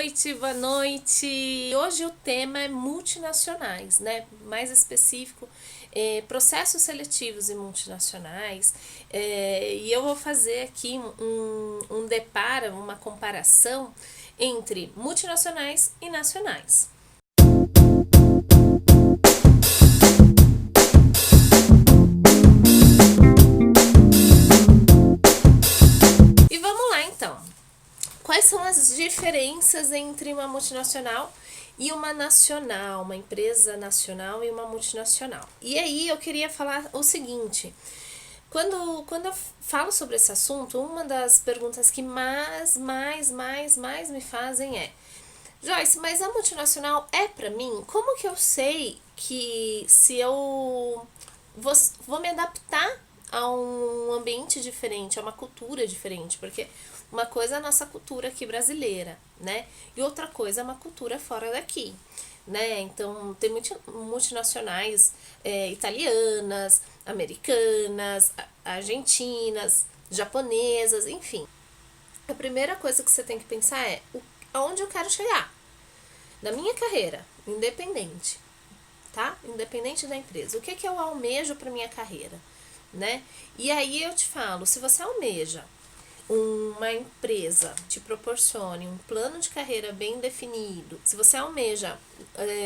noite, boa noite. Hoje o tema é multinacionais, né? Mais específico, processos seletivos em multinacionais. E eu vou fazer aqui uma comparação entre multinacionais e nacionais. E vamos lá então. Quais são as diferenças entre uma multinacional e uma nacional, uma empresa nacional e uma multinacional? E aí eu queria falar o seguinte: quando eu falo sobre esse assunto, uma das perguntas que mais me fazem é: Joyce, mas a multinacional é pra mim? Como que eu sei que se eu vou me adaptar a um ambiente diferente, a uma cultura diferente? Porque uma coisa é a nossa cultura aqui brasileira, né? E outra coisa é uma cultura fora daqui, né? Então, tem multinacionais italianas, americanas, argentinas, japonesas, enfim. A primeira coisa que você tem que pensar é aonde eu quero chegar na minha carreira, independente, tá? Independente da empresa. O que eu almejo para minha carreira, né? E aí eu te falo, se você almeja uma empresa te proporcione um plano de carreira bem definido, se você almeja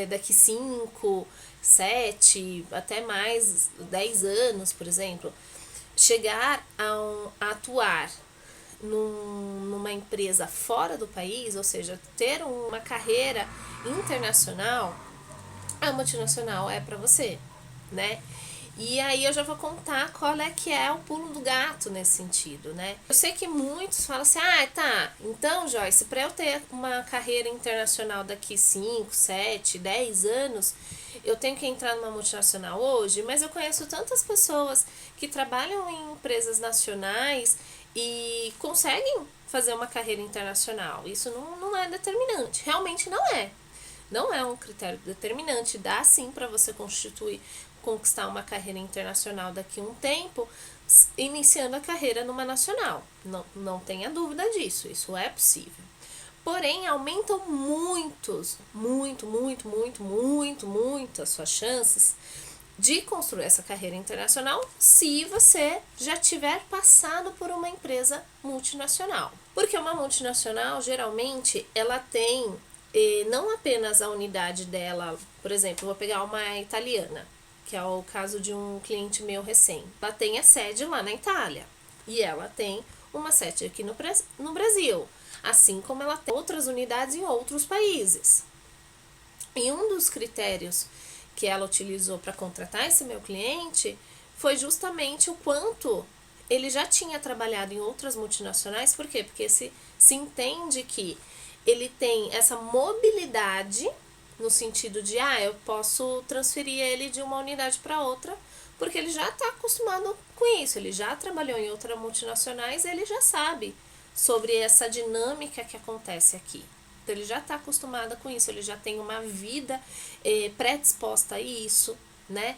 daqui 5, 7, até mais 10 anos, por exemplo, chegar a atuar numa empresa fora do país, ou seja, ter uma carreira internacional, a multinacional é para você, né? E aí eu já vou contar qual é que é o pulo do gato nesse sentido, né? Eu sei que muitos falam assim, tá, então Joyce, para eu ter uma carreira internacional daqui 5, 7, 10 anos, eu tenho que entrar numa multinacional hoje, mas eu conheço tantas pessoas que trabalham em empresas nacionais e conseguem fazer uma carreira internacional. Isso não é determinante, realmente não é. Não é um critério determinante, dá sim para você conquistar uma carreira internacional daqui a um tempo, iniciando a carreira numa nacional. Não tenha dúvida disso, isso é possível. Porém, aumentam muito as suas chances de construir essa carreira internacional se você já tiver passado por uma empresa multinacional. Porque uma multinacional, geralmente, ela tem não apenas a unidade dela, por exemplo, vou pegar uma italiana, que é o caso de um cliente meu recém. Ela tem a sede lá na Itália e ela tem uma sede aqui no Brasil, assim como ela tem outras unidades em outros países. E um dos critérios que ela utilizou para contratar esse meu cliente foi justamente o quanto ele já tinha trabalhado em outras multinacionais. Por quê? Porque se entende que ele tem essa mobilidade no sentido de, eu posso transferir ele de uma unidade para outra, porque ele já está acostumado com isso, ele já trabalhou em outras multinacionais, ele já sabe sobre essa dinâmica que acontece aqui. Então, ele já está acostumado com isso, ele já tem uma vida predisposta a isso, né?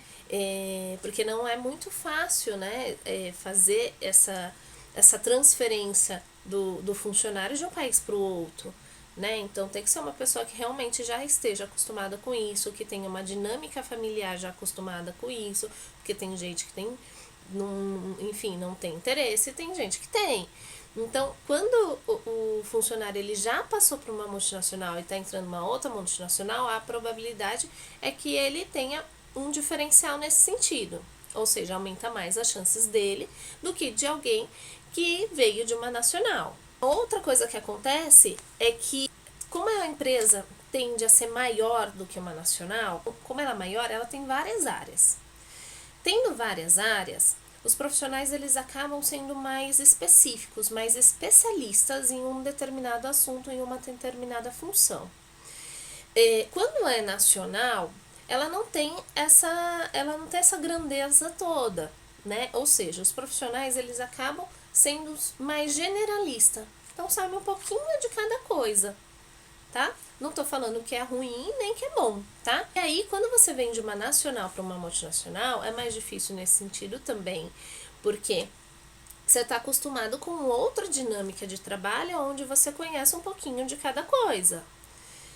Porque não é muito fácil, né, fazer essa transferência do funcionário de um país para o outro, né? Então tem que ser uma pessoa que realmente já esteja acostumada com isso, que tenha uma dinâmica familiar já acostumada com isso, porque tem gente que tem, não tem interesse, e tem gente que tem. Então, quando o funcionário ele já passou por uma multinacional e está entrando numa outra multinacional, a probabilidade é que ele tenha um diferencial nesse sentido. Ou seja, aumenta mais as chances dele do que de alguém que veio de uma nacional. Outra coisa que acontece é que, como a empresa tende a ser maior do que uma nacional, como ela é maior, ela tem várias áreas. Tendo várias áreas, os profissionais eles acabam sendo mais específicos, mais especialistas em um determinado assunto, em uma determinada função. Quando é nacional, ela não tem essa grandeza toda, né? Ou seja, os profissionais eles acabam sendo mais generalista. Então sabe um pouquinho de cada coisa, tá? Não tô falando que é ruim nem que é bom, tá? E aí, quando você vem de uma nacional para uma multinacional, é mais difícil nesse sentido também, porque você está acostumado com outra dinâmica de trabalho onde você conhece um pouquinho de cada coisa.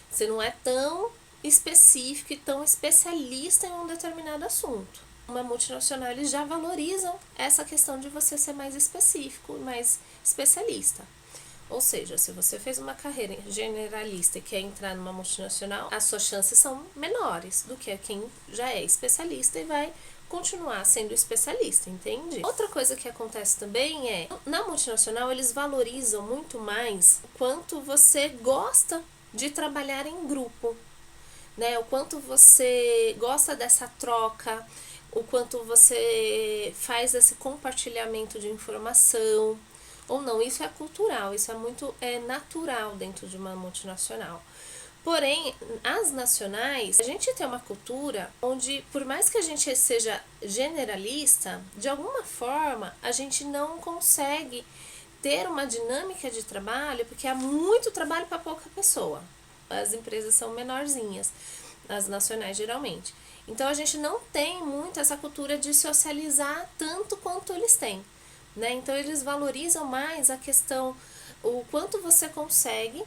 Você não é tão específico e tão especialista em um determinado assunto. Uma multinacional, eles já valorizam essa questão de você ser mais específico, mais especialista. Ou seja, se você fez uma carreira generalista e quer entrar numa multinacional, as suas chances são menores do que quem já é especialista e vai continuar sendo especialista, entende? Outra coisa que acontece também é, na multinacional eles valorizam muito mais o quanto você gosta de trabalhar em grupo, né? O quanto você gosta dessa troca, o quanto você faz esse compartilhamento de informação, ou não, isso é cultural, isso é muito natural dentro de uma multinacional. Porém, as nacionais, a gente tem uma cultura onde, por mais que a gente seja generalista, de alguma forma a gente não consegue ter uma dinâmica de trabalho, porque há muito trabalho para pouca pessoa. As empresas são menorzinhas, as nacionais geralmente. Então a gente não tem muito essa cultura de socializar tanto quanto eles têm, né? Então eles valorizam mais a questão, o quanto você consegue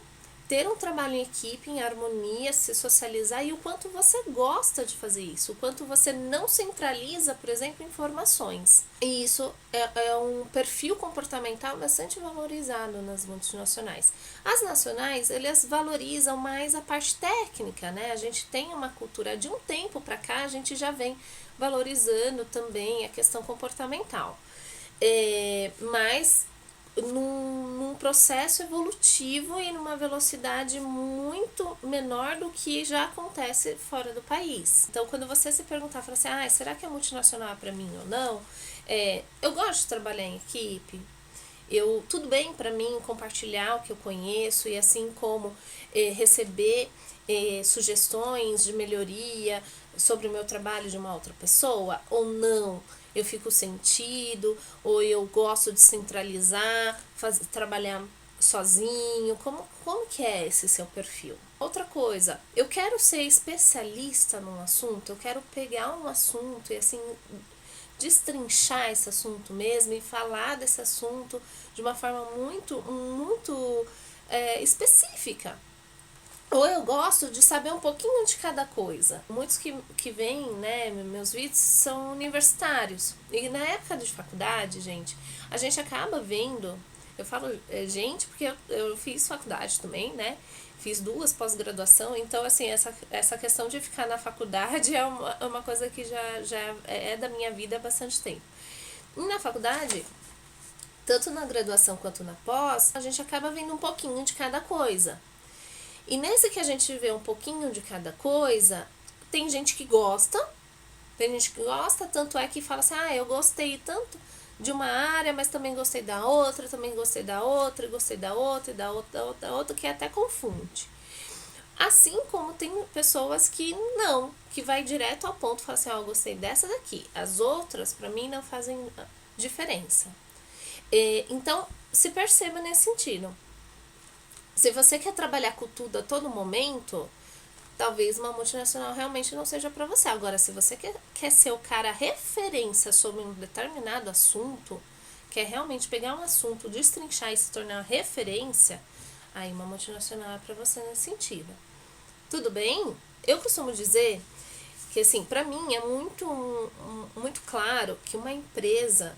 ter um trabalho em equipe, em harmonia, se socializar, e o quanto você gosta de fazer isso, o quanto você não centraliza, por exemplo, informações. E isso é um perfil comportamental bastante valorizado nas multinacionais. As nacionais, eles valorizam mais a parte técnica, né? A gente tem uma cultura, de um tempo para cá, a gente já vem valorizando também a questão comportamental. Mas num processo evolutivo e numa velocidade muito menor do que já acontece fora do país. Então, quando você se perguntar, fala assim, será que a multinacional é para mim ou não? Eu gosto de trabalhar em equipe, tudo bem para mim compartilhar o que eu conheço e assim como receber sugestões de melhoria sobre o meu trabalho de uma outra pessoa ou não. Eu fico sentido, ou eu gosto de centralizar, trabalhar sozinho, como que é esse seu perfil? Outra coisa, eu quero ser especialista num assunto, eu quero pegar um assunto e assim destrinchar esse assunto mesmo e falar desse assunto de uma forma muito específica. Ou eu gosto de saber um pouquinho de cada coisa. Muitos que vêm, né, meus vídeos são universitários. E na época de faculdade, gente, a gente acaba vendo, eu falo gente porque eu fiz faculdade também, né? Fiz 2 pós-graduação, então assim, essa questão de ficar na faculdade é uma coisa que já é da minha vida há bastante tempo. E na faculdade, tanto na graduação quanto na pós, a gente acaba vendo um pouquinho de cada coisa. E nesse que a gente vê um pouquinho de cada coisa, tem gente que gosta, tanto é que fala assim, eu gostei tanto de uma área, mas também gostei da outra, gostei da outra, e da outra, que até confunde. Assim como tem pessoas que não, que vai direto ao ponto e fala assim, eu gostei dessa daqui, as outras pra mim não fazem diferença. Então, se perceba nesse sentido. Se você quer trabalhar com tudo a todo momento, talvez uma multinacional realmente não seja para você. Agora, se você quer ser o cara referência sobre um determinado assunto, quer realmente pegar um assunto, destrinchar e se tornar referência, aí uma multinacional é para você nesse sentido. Tudo bem? Eu costumo dizer que, assim, para mim é muito claro que uma empresa,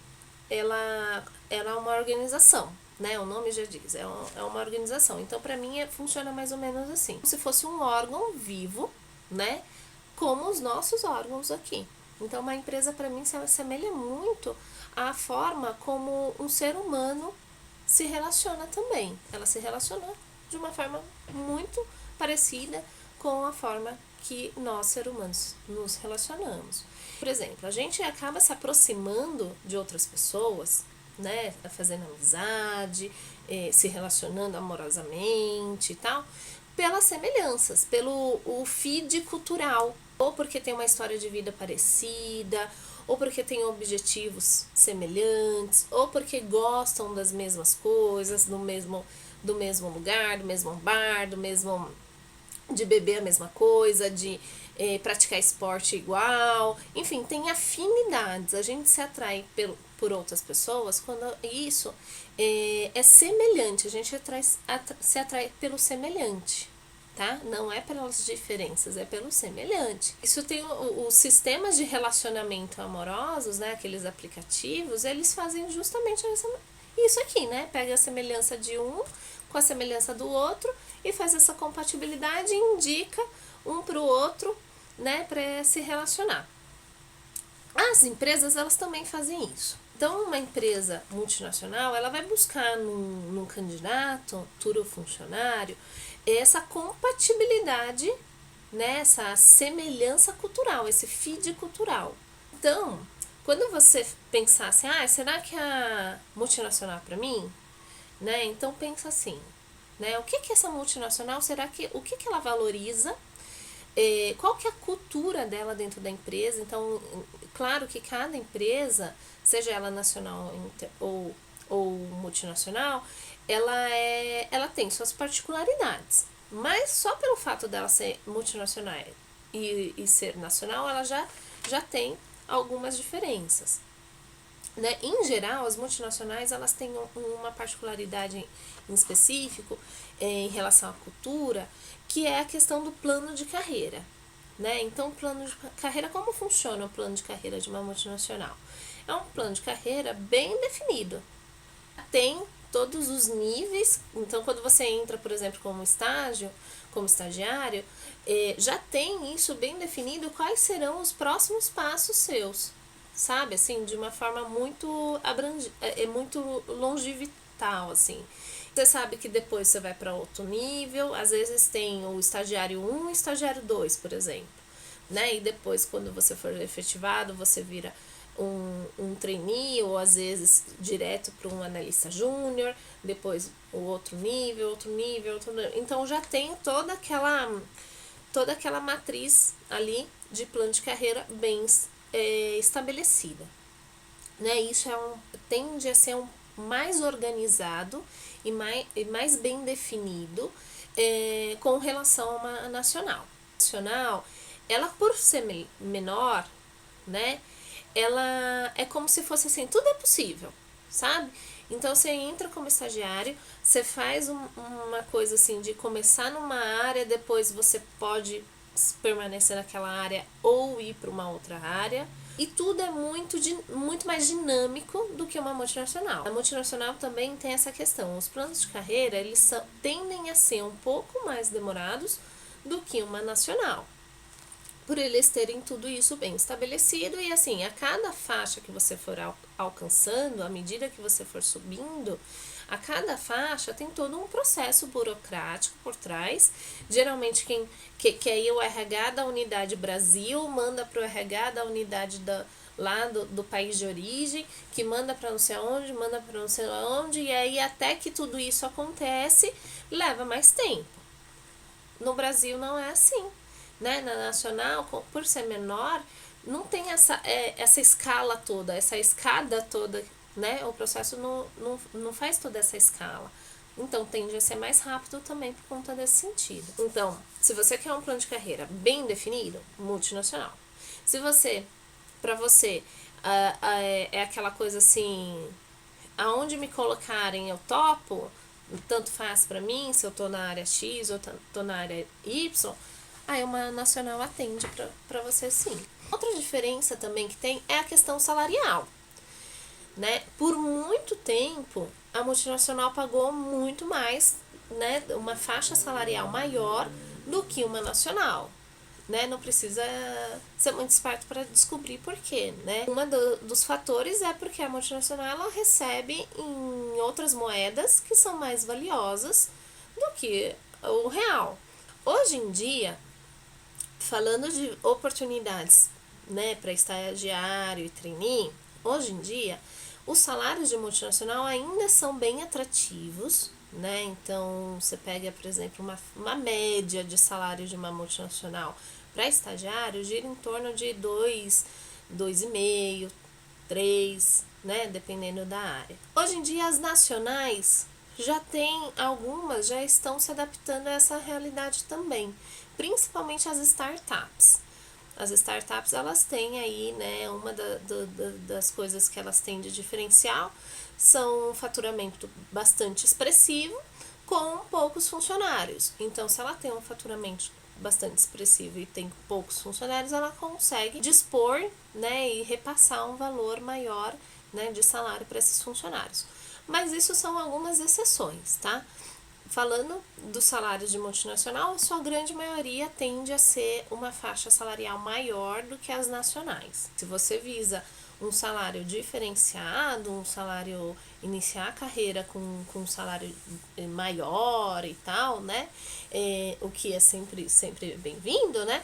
ela é uma organização, né? O nome já diz, é uma organização. Então, para mim, funciona mais ou menos assim. Como se fosse um órgão vivo, né? Como os nossos órgãos aqui. Então, uma empresa, para mim, se assemelha muito à forma como um ser humano se relaciona também. Ela se relaciona de uma forma muito parecida com a forma que nós, seres humanos, nos relacionamos. Por exemplo, a gente acaba se aproximando de outras pessoas, né, fazendo amizade, se relacionando amorosamente e tal, pelas semelhanças, pelo o feed cultural, ou porque tem uma história de vida parecida, ou porque tem objetivos semelhantes, ou porque gostam das mesmas coisas, do mesmo lugar, do mesmo bar, de beber a mesma coisa, de praticar esporte igual, enfim, tem afinidades, a gente se atrai por outras pessoas quando isso é semelhante, a gente se atrai pelo semelhante, tá? Não é pelas diferenças, é pelo semelhante. Isso tem os sistemas de relacionamento amorosos, né? Aqueles aplicativos, eles fazem justamente isso aqui, né? Pega a semelhança de um com a semelhança do outro e faz essa compatibilidade e indica um para o outro, né? Para se relacionar. As empresas, elas também fazem isso. Então, uma empresa multinacional, ela vai buscar num candidato, futuro funcionário, essa compatibilidade, né, essa semelhança cultural, esse feed cultural. Então, quando você pensar assim, será que a multinacional é para mim? Né? Então, pensa assim, né, o que essa multinacional, o que ela valoriza? Qual que é a cultura dela dentro da empresa? Então, claro que cada empresa, seja ela nacional ou multinacional, ela tem suas particularidades. Mas só pelo fato dela ser multinacional e ser nacional, ela já tem algumas diferenças. Né? Em geral, as multinacionais, elas têm uma particularidade em específico em relação à cultura, que é a questão do plano de carreira. Né? Então, o plano de carreira, como funciona o plano de carreira de uma multinacional? É um plano de carreira bem definido. Tem todos os níveis, então quando você entra, por exemplo, como estagiário, já tem isso bem definido, quais serão os próximos passos seus, sabe, assim, de uma forma muito muito longevital, assim. Você sabe que depois você vai para outro nível, às vezes tem o estagiário 1 e o estagiário 2, por exemplo, né? E depois, quando você for efetivado, você vira um trainee, ou às vezes direto para um analista júnior, depois o outro nível. Então já tem toda aquela matriz ali de plano de carreira bem estabelecida. Né? Isso tende a ser mais organizado e mais bem definido com relação a uma nacional. Nacional, ela por ser menor, né? Ela é como se fosse assim, tudo é possível, sabe? Então você entra como estagiário, você faz uma coisa assim de começar numa área, depois você pode permanecer naquela área ou ir para uma outra área. E tudo é muito mais dinâmico do que uma multinacional. A multinacional também tem essa questão. Os planos de carreira, eles tendem a ser um pouco mais demorados do que uma nacional, por eles terem tudo isso bem estabelecido. E assim, a cada faixa que você for alcançando, à medida que você for subindo, a cada faixa tem todo um processo burocrático por trás. Geralmente que aí o RH da unidade Brasil manda para o RH da unidade lá do país de origem, que manda para não sei onde, e aí até que tudo isso acontece, leva mais tempo. No Brasil não é assim. Né? Na nacional, por ser menor, não tem essa escala toda, essa escada toda, né? O processo não faz toda essa escala. Então, tende a ser mais rápido também por conta desse sentido. Então, se você quer um plano de carreira bem definido, multinacional. Se para você, é aquela coisa assim, aonde me colocarem eu topo, tanto faz para mim, se eu tô na área X ou tô na área Y, aí uma nacional atende para você sim. Outra diferença também que tem é a questão salarial. Né? Por muito tempo, a multinacional pagou muito mais, né? Uma faixa salarial maior do que uma nacional. Né? Não precisa ser muito esperto para descobrir por quê. Né? Dos fatores é porque a multinacional ela recebe em outras moedas que são mais valiosas do que o real. Hoje em dia, falando de oportunidades, né, para estagiário e trainee, hoje em dia, os salários de multinacional ainda são bem atrativos, né? Então, você pega, por exemplo, uma média de salário de uma multinacional para estagiário, gira em torno de 2,5, 3, né? Dependendo da área. Hoje em dia, as nacionais algumas já estão se adaptando a essa realidade também, principalmente as startups. As startups, elas têm aí, né, uma das coisas que elas têm de diferencial são um faturamento bastante expressivo com poucos funcionários. Então, se ela tem um faturamento bastante expressivo e tem poucos funcionários, ela consegue dispor, né, e repassar um valor maior, né, de salário para esses funcionários. Mas isso são algumas exceções, tá? Falando dos salários de multinacional, a sua grande maioria tende a ser uma faixa salarial maior do que as nacionais. Se você visa um salário diferenciado, um salário, iniciar a carreira com um salário maior e tal, né? O que é sempre bem-vindo, né?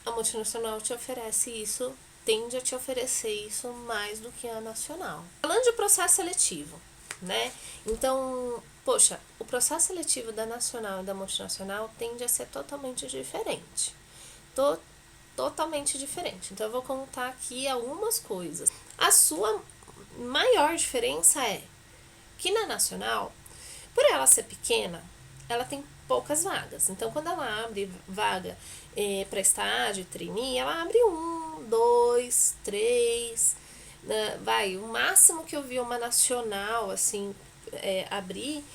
A multinacional te oferece isso, tende a te oferecer isso mais do que a nacional. Falando de processo seletivo, né? Então, poxa, o processo seletivo da nacional e da multinacional tende a ser totalmente diferente. Totalmente diferente. Então, eu vou contar aqui algumas coisas. A sua maior diferença é que na nacional, por ela ser pequena, ela tem poucas vagas. Então, quando ela abre vaga para estágio, trainee, ela abre 1, 2, 3, vai, o máximo que eu vi uma nacional, assim, abrir,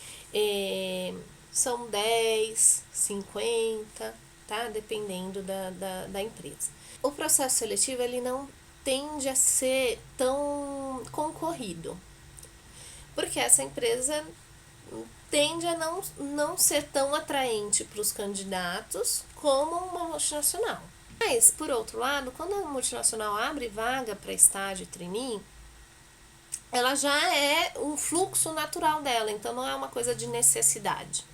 são 10, 50, tá? Dependendo da empresa. O processo seletivo, ele não tende a ser tão concorrido, porque essa empresa tende a não ser tão atraente para os candidatos como uma multinacional. Mas, por outro lado, quando a multinacional abre vaga para estágio e trainee, ela já é um fluxo natural dela, então não é uma coisa de necessidade,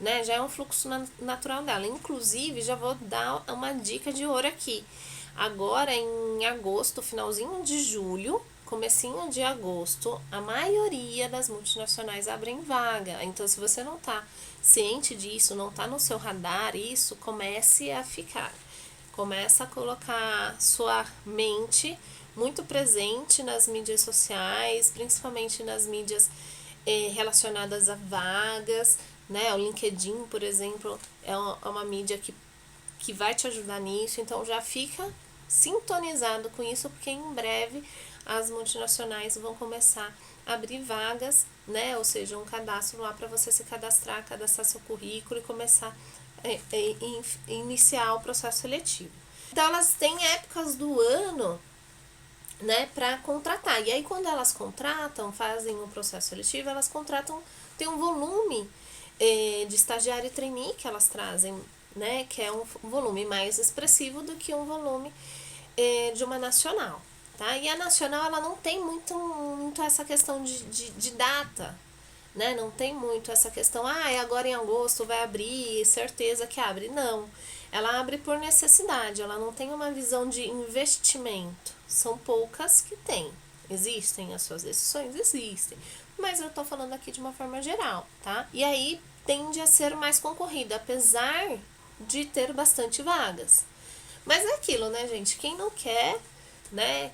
né? Já é um fluxo natural dela. Inclusive, já vou dar uma dica de ouro aqui. Agora, em agosto, finalzinho de julho, comecinho de agosto, a maioria das multinacionais abrem vaga. Então, se você não está ciente disso, não está no seu radar, isso comece a ficar. Começa a colocar sua mente muito presente nas mídias sociais, principalmente nas mídias relacionadas a vagas, né? O LinkedIn, por exemplo, é uma mídia que vai te ajudar nisso, então já fica sintonizado com isso, porque em breve as multinacionais vão começar a abrir vagas, né? Ou seja, um cadastro lá para você se cadastrar seu currículo e começar iniciar o processo seletivo. Então, elas têm épocas do ano, né, para contratar. E aí, quando elas contratam, fazem o processo seletivo, elas contratam, tem um volume de estagiário e trainee que elas trazem, né, que é um volume mais expressivo do que um volume de uma nacional, tá? E a nacional, ela não tem muito essa questão de data, né? Não tem muito essa questão, agora em agosto vai abrir, certeza que abre. Não, ela abre por necessidade, ela não tem uma visão de investimento. São poucas que tem. Existem as suas exceções? Existem. Mas eu tô falando aqui de uma forma geral, tá? E aí tende a ser mais concorrida, apesar de ter bastante vagas. Mas é aquilo, né, gente? Quem não quer, né?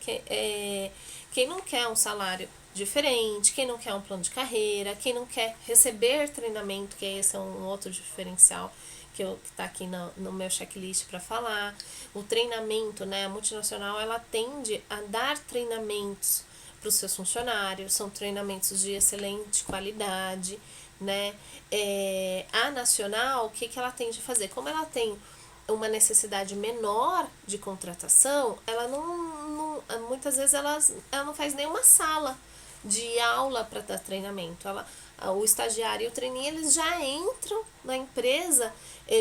Quem não quer um salário diferente, quem não quer um plano de carreira, quem não quer receber treinamento, que esse é um outro diferencial que está aqui no meu checklist para falar. O treinamento, né? A multinacional, ela tende a dar treinamentos para os seus funcionários, são treinamentos de excelente qualidade, né? A nacional, o que ela tende a fazer? Como ela tem uma necessidade menor de contratação, ela muitas vezes ela não faz nenhuma sala de aula para dar treinamento. O estagiário e o trainee, eles já entram na empresa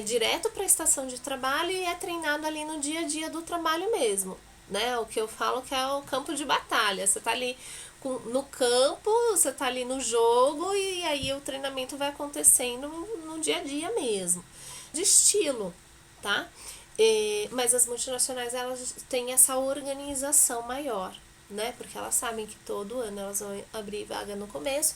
direto para a estação de trabalho e é treinado ali no dia a dia do trabalho mesmo, né? O que eu falo que é o campo de batalha. Você tá ali no campo, você tá ali no jogo e aí o treinamento vai acontecendo no dia a dia mesmo. De estilo, tá? Mas as multinacionais, elas têm essa organização maior, né? Porque elas sabem que todo ano elas vão abrir vaga no começo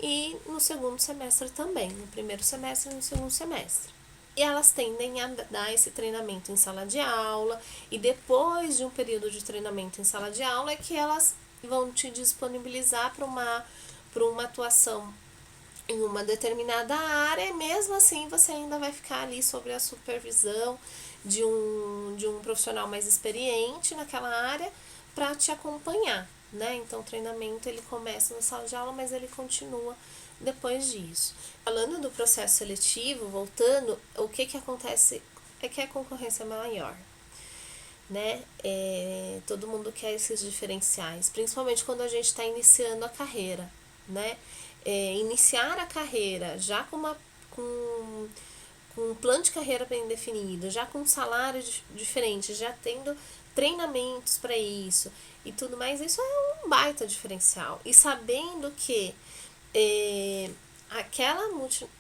e no segundo semestre também, no primeiro semestre e no segundo semestre. E elas tendem a dar esse treinamento em sala de aula, e depois de um período de treinamento em sala de aula é que elas vão te disponibilizar para uma atuação em uma determinada área, e mesmo assim você ainda vai ficar ali sob a supervisão de um profissional mais experiente naquela área para te acompanhar, né? Então o treinamento ele começa na sala de aula, mas ele continua depois disso. Falando do processo seletivo, voltando, o que acontece é que a concorrência é maior, né? Todo mundo quer esses diferenciais, principalmente quando a gente está iniciando a carreira, né? Iniciar a carreira já com um plano de carreira bem definido, já com um salário diferente, já tendo treinamentos para isso e tudo mais, isso é um baita diferencial. E sabendo que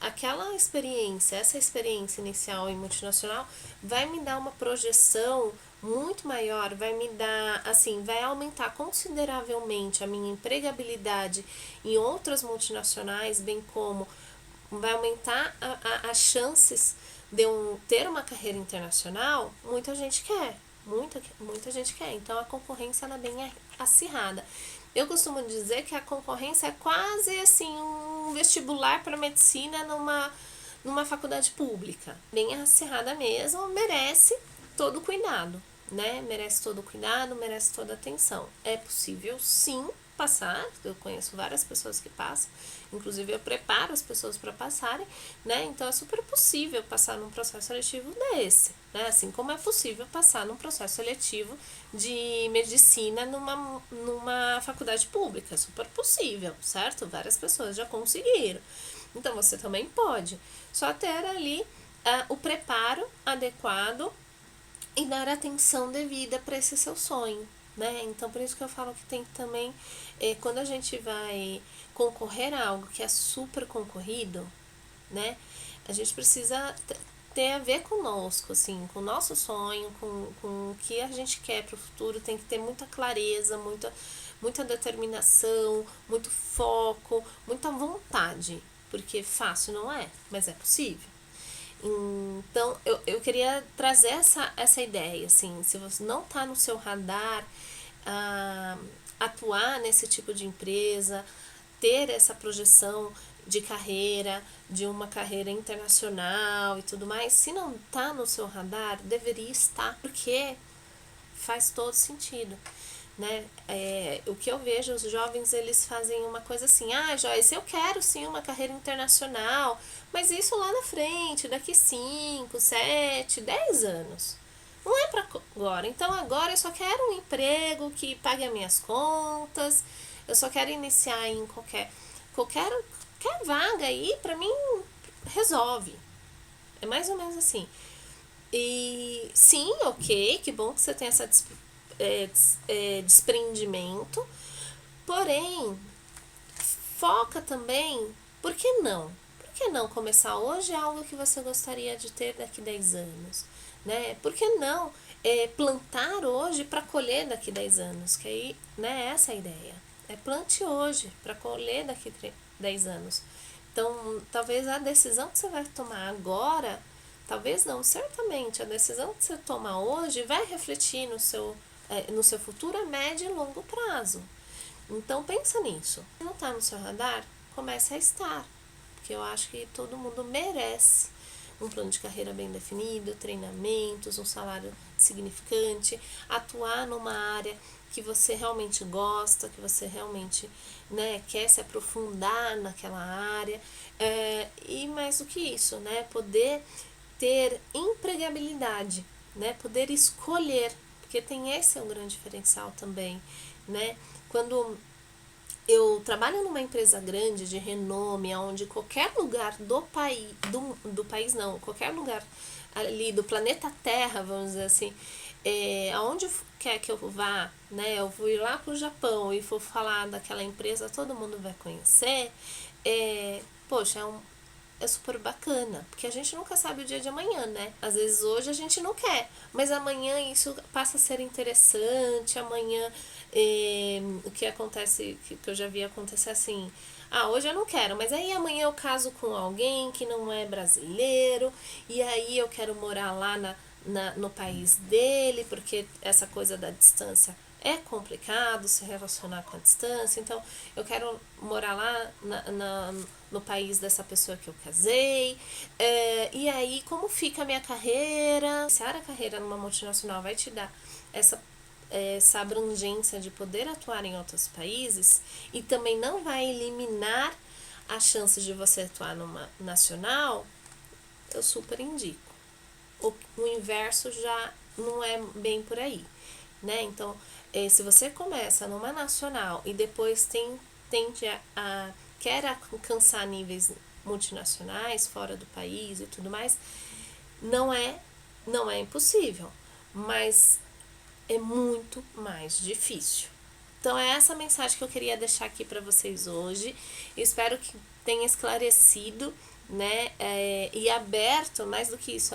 aquela experiência, essa experiência inicial em multinacional vai me dar uma projeção muito maior, vai me dar, assim, vai aumentar consideravelmente a minha empregabilidade em outras multinacionais, bem como vai aumentar as chances de eu ter uma carreira internacional. Muita gente quer, muita gente quer. Então a concorrência ela é bem acirrada. Eu costumo dizer que a concorrência é quase assim um vestibular para medicina numa faculdade pública. Bem acirrada mesmo, merece todo cuidado, né? Merece todo cuidado, merece toda atenção. É possível sim passar, eu conheço várias pessoas que passam, inclusive eu preparo as pessoas para passarem, né? Então é super possível passar num processo seletivo desse, né? Assim como é possível passar num processo seletivo de medicina numa faculdade pública, é super possível, certo? Várias pessoas já conseguiram. Então você também pode, só ter ali o preparo adequado e dar atenção devida para esse seu sonho, né? Então por isso que eu falo que tem que também, quando a gente vai concorrer a algo que é super concorrido, né? A gente precisa ter a ver conosco, assim, com o nosso sonho, com o que a gente quer para o futuro, tem que ter muita clareza, muita determinação, muito foco, muita vontade, porque fácil não é, mas é possível. Então, eu queria trazer essa ideia, assim, se você não está no seu radar, atuar nesse tipo de empresa, ter essa projeção de carreira, de uma carreira internacional e tudo mais, se não está no seu radar, deveria estar, porque faz todo sentido, né? O que eu vejo, os jovens, eles fazem uma coisa assim, Joyce, eu quero sim uma carreira internacional, mas isso lá na frente, daqui 5, 7, 10 anos. Não é para agora. Então agora eu só quero um emprego que pague as minhas contas, eu só quero iniciar em qualquer vaga aí, para mim resolve. É mais ou menos assim. E sim, ok, que bom que você tem essa desprendimento, porém, foca também, por que não? Por que não começar hoje algo que você gostaria de ter daqui 10 anos? Né? Por que não plantar hoje para colher daqui 10 anos? Que aí, né, essa é a ideia. Plante hoje para colher daqui 10 anos. Então, talvez a decisão que você vai tomar agora, talvez não, certamente a decisão que você tomar hoje vai refletir no seu futuro a médio e longo prazo. Então pensa nisso. Se não está no seu radar, comece a estar. Porque eu acho que todo mundo merece um plano de carreira bem definido, treinamentos, um salário significante, atuar numa área que você realmente gosta, que você realmente, né, quer se aprofundar naquela área. E mais do que isso, né, poder ter empregabilidade, né, poder escolher, porque tem esse é um grande diferencial também, né? Quando eu trabalho numa empresa grande de renome, onde qualquer lugar do país, do país não, qualquer lugar ali do planeta Terra, vamos dizer assim, aonde quer que eu vá, né, eu vou ir lá pro Japão e for falar daquela empresa, todo mundo vai conhecer, poxa, é super bacana, porque a gente nunca sabe o dia de amanhã, né? Às vezes hoje a gente não quer, mas amanhã isso passa a ser interessante, amanhã o que acontece, que eu já vi acontecer assim, hoje eu não quero, mas aí amanhã eu caso com alguém que não é brasileiro, e aí eu quero morar lá no país dele, porque essa coisa da distância é complicado se relacionar com a distância, então eu quero morar lá no país dessa pessoa que eu casei, e aí como fica a minha carreira? Iniciar a carreira numa multinacional vai te dar essa abrangência de poder atuar em outros países e também não vai eliminar a chance de você atuar numa nacional. Eu super indico. O inverso já não é bem por aí, né? Então, se você começa numa nacional e depois tende quer alcançar níveis multinacionais fora do país e tudo mais, não é impossível, mas é muito mais difícil. Então é essa mensagem que eu queria deixar aqui para vocês hoje. Espero que tenha esclarecido, né, e aberto, mais do que isso,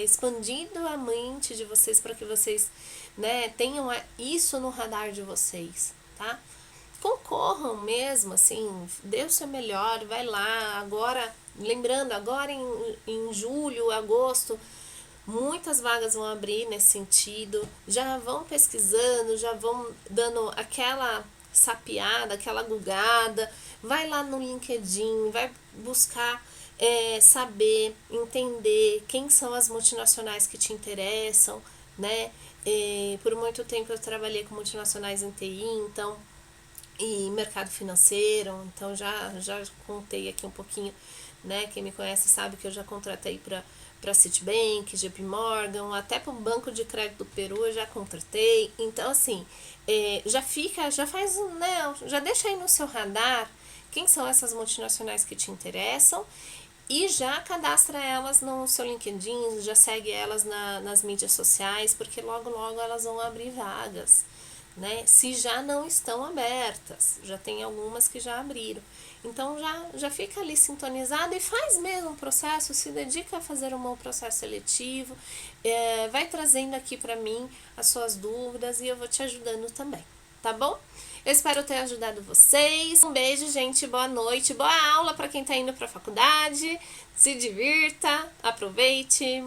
expandido a mente de vocês para que vocês, né, tenham isso no radar de vocês, tá? Concorram mesmo, assim, dê o seu melhor, vai lá. Agora, lembrando, agora em julho, agosto, muitas vagas vão abrir nesse sentido. Já vão pesquisando, já vão dando aquela sapeada, aquela gugada. Vai lá no LinkedIn, vai buscar saber, entender quem são as multinacionais que te interessam, né? Por muito tempo eu trabalhei com multinacionais em TI, então, e mercado financeiro, então já contei aqui um pouquinho, né? Quem me conhece sabe que eu já contratei para Citibank, JP Morgan, até para o Banco de Crédito do Peru eu já contratei. Então, assim, já faz, né? Já deixa aí no seu radar quem são essas multinacionais que te interessam e já cadastra elas no seu LinkedIn, já segue elas nas mídias sociais, porque logo elas vão abrir vagas, né? Se já não estão abertas, já tem algumas que já abriram. Então já fica ali sintonizado e faz mesmo um processo, se dedica a fazer um bom processo seletivo, vai trazendo aqui para mim as suas dúvidas e eu vou te ajudando também, tá bom? Eu espero ter ajudado vocês. Um beijo, gente. Boa noite. Boa aula para quem tá indo para a faculdade. Se divirta, aproveite.